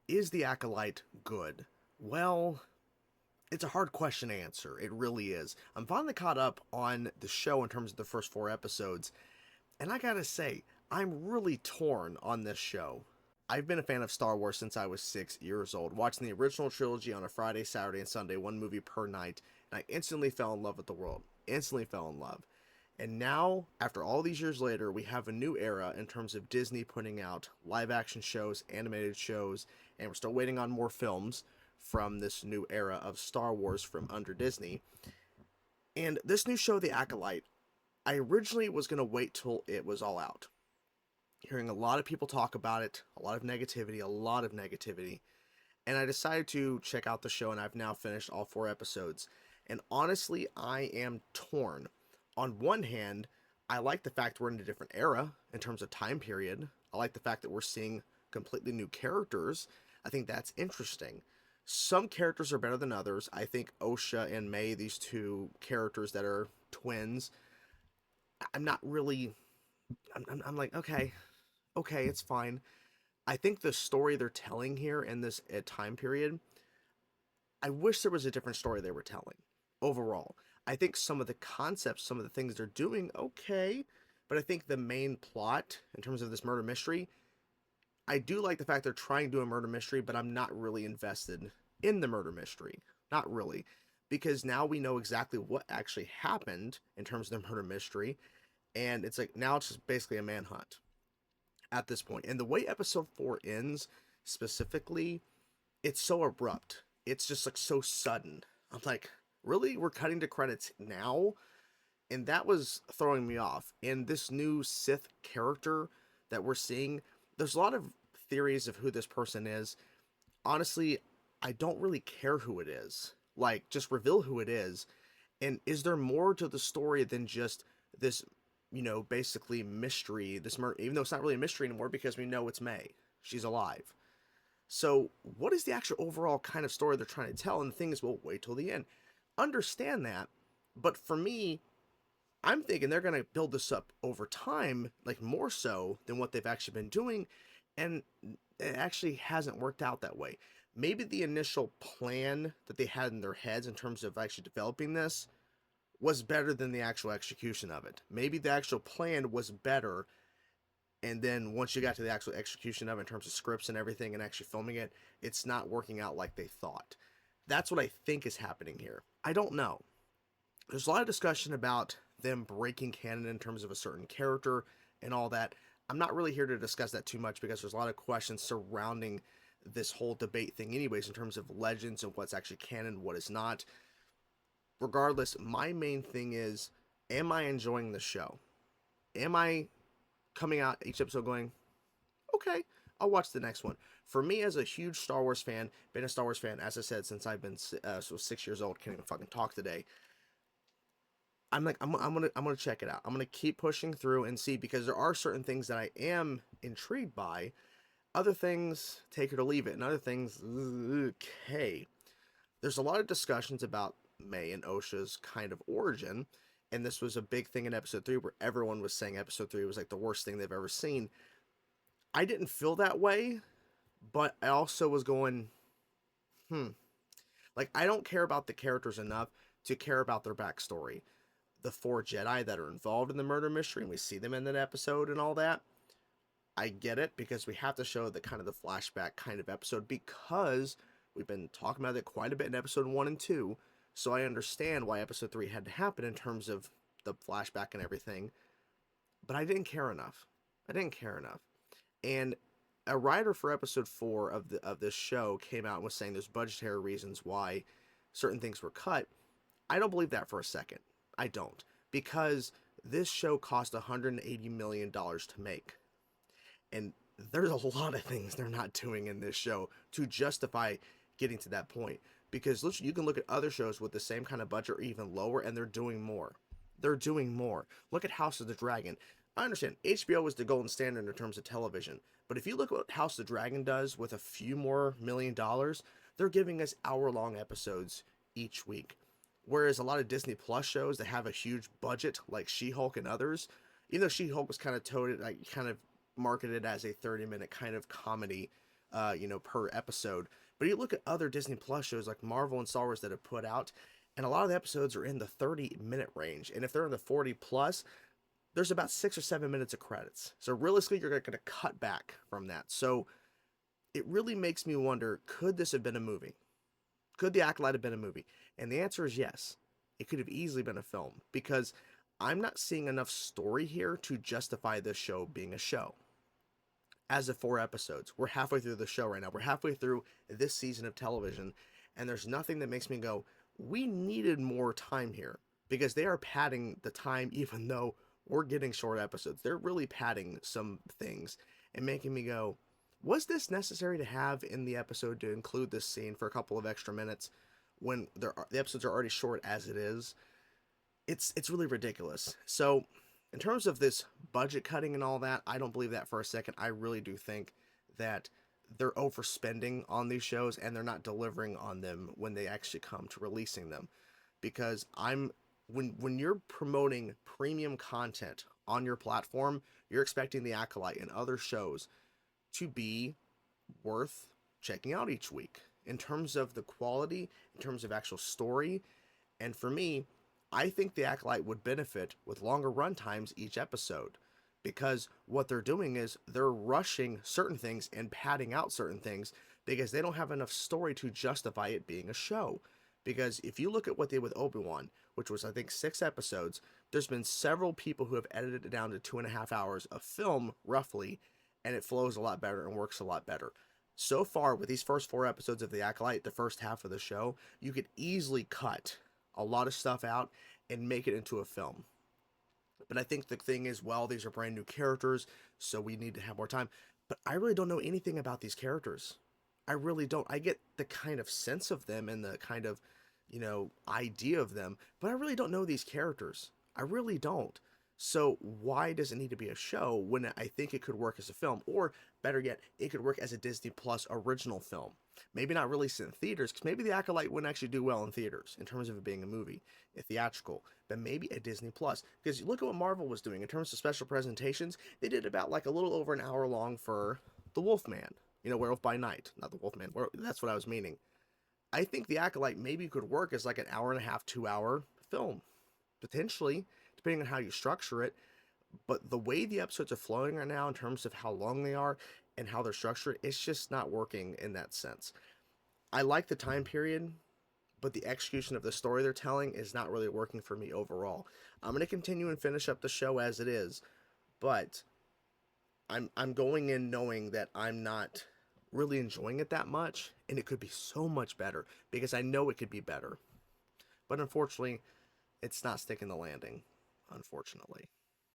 Is the Acolyte good? Well, it's a hard question to answer. It really is. I'm finally caught up on the show in terms of the first four episodes, and I gotta say, I'm really torn on this show. I've been a fan of Star Wars since I was 6 years old, watching the original trilogy on a Friday, Saturday, and Sunday, one movie per night, and I instantly fell in love with the world. Instantly fell in love. And now, after all these years later, we have a new era in terms of Disney putting out live action shows, animated shows, and we're still waiting on more films from this new era of Star Wars from under Disney. And this new show, The Acolyte, I originally was going to wait till it was all out. Hearing a lot of people talk about it, a lot of negativity, a lot of negativity. And I decided to check out the show, and I've now finished all four episodes. And honestly, I am torn. On one hand, I like the fact we're in a different era in terms of time period. I like the fact that we're seeing completely new characters. I think that's interesting. Some characters are better than others. I think Osha and May, these two characters that are twins, I'm not really. I'm like, okay, okay, it's fine. I think the story they're telling here in this time period, I wish there was a different story they were telling overall. I think some of the concepts, some of the things they're doing, okay, but I think the main plot in terms of this murder mystery, I do like the fact they're trying to do a murder mystery, but I'm not really invested in the murder mystery. Not really. Because now we know exactly what actually happened in terms of the murder mystery, and it's like now it's just basically a manhunt at this point. And the way episode 4 ends specifically, it's so abrupt. It's just like so sudden. I'm like, really? We're cutting to credits now? And that was throwing me off. And this new Sith character that we're seeing, there's a lot of theories of who this person is. Honestly, I don't really care who it is. Like, just reveal who it is. And is there more to the story than just this, basically mystery? This murder, even though it's not really a mystery anymore because we know it's May. She's alive. So, what is the actual overall kind of story they're trying to tell? And the thing is, we'll wait till the end. Understand that, but for me, I'm thinking they're going to build this up over time, like more so than what they've actually been doing, and it actually hasn't worked out that way. Maybe the initial plan that they had in their heads in terms of actually developing this was better than the actual execution of it. Maybe the actual plan was better, and then once you got to the actual execution of it in terms of scripts and everything and actually filming it, it's not working out like they thought. That's what I think is happening here. I don't know. There's a lot of discussion about them breaking canon in terms of a certain character and all that. I'm not really here to discuss that too much because there's a lot of questions surrounding this whole debate thing anyways in terms of legends and what's actually canon, what is not. Regardless, my main thing is, am I enjoying the show? Am I coming out each episode going, okay, I'll watch the next one. For me, as a huge Star Wars fan, been a Star Wars fan, as I said, since I've been 6 years old, can't even fucking talk today. I'm like, I'm gonna check it out. I'm gonna keep pushing through and see because there are certain things that I am intrigued by. Other things, take it or leave it, and other things, okay. There's a lot of discussions about May and Osha's kind of origin, and this was a big thing in episode 3 where everyone was saying episode 3 was like the worst thing they've ever seen. I didn't feel that way, but I also was going, like, I don't care about the characters enough to care about their backstory. The four Jedi that are involved in the murder mystery, and we see them in that episode and all that, I get it because we have to show the kind of the flashback kind of episode because we've been talking about it quite a bit in episode 1 and 2, so I understand why episode 3 had to happen in terms of the flashback and everything, but I didn't care enough. I didn't care enough. And a writer for episode 4 of this show came out and was saying there's budgetary reasons why certain things were cut. I don't believe that for a second. I don't. Because this show cost $180 million to make. And there's a lot of things they're not doing in this show to justify getting to that point. Because you can look at other shows with the same kind of budget or even lower, and they're doing more. They're doing more. Look at House of the Dragon. I understand HBO is the golden standard in terms of television, but if you look at what House of the Dragon does with a few more $1 million, they're giving us hour-long episodes each week. Whereas a lot of Disney Plus shows that have a huge budget, like She-Hulk and others, even though She-Hulk was kind of marketed as a 30-minute kind of comedy per episode. But you look at other Disney Plus shows like Marvel and Star Wars that have put out, and a lot of the episodes are in the 30-minute range. And if they're in the 40 plus, there's about 6 or 7 minutes of credits. So realistically, you're going to cut back from that. So it really makes me wonder, could this have been a movie? Could The Acolyte have been a movie? And the answer is yes. It could have easily been a film because I'm not seeing enough story here to justify this show being a show. As of 4 episodes, we're halfway through the show right now. We're halfway through this season of television, and there's nothing that makes me go, we needed more time here because they are padding the time even though we're getting short episodes. They're really padding some things and making me go, was this necessary to have in the episode to include this scene for a couple of extra minutes when the episodes are already short as it is? It's really ridiculous. So, in terms of this budget cutting and all that, I don't believe that for a second. I really do think that they're overspending on these shows and they're not delivering on them when they actually come to releasing them. Because when you're promoting premium content on your platform, you're expecting The Acolyte and other shows to be worth checking out each week in terms of the quality, in terms of actual story. And for me, I think The Acolyte would benefit with longer run times each episode because what they're doing is they're rushing certain things and padding out certain things because they don't have enough story to justify it being a show. Because if you look at what they did with Obi-Wan, which was I think 6 episodes, there's been several people who have edited it down to 2.5 hours of film roughly, and it flows a lot better and works a lot better. So far, with these first 4 episodes of The Acolyte, the first half of the show, you could easily cut a lot of stuff out and make it into a film. But I think the thing is, well, these are brand new characters, so we need to have more time. But I really don't know anything about these characters. I really don't. I get the kind of sense of them and the kind of, idea of them, but I really don't know these characters. I really don't. So why does it need to be a show when I think it could work as a film? Or better yet, it could work as a Disney Plus original film. Maybe not released in theaters, because maybe The Acolyte wouldn't actually do well in theaters in terms of it being a movie, a theatrical, but maybe a Disney Plus. Because you look at what Marvel was doing in terms of special presentations, they did about like a little over an hour long for The Wolfman, Werewolf by Night, not The Wolfman, that's what I was meaning. I think The Acolyte maybe could work as like an hour and a half, 2 hour film, potentially, depending on how you structure it. But the way the episodes are flowing right now in terms of how long they are and how they're structured, it's just not working in that sense. I like the time period, but the execution of the story they're telling is not really working for me overall. I'm going to continue and finish up the show as it is, but I'm going in knowing that I'm not really enjoying it that much, and it could be so much better because I know it could be better. But unfortunately, it's not sticking the landing, unfortunately.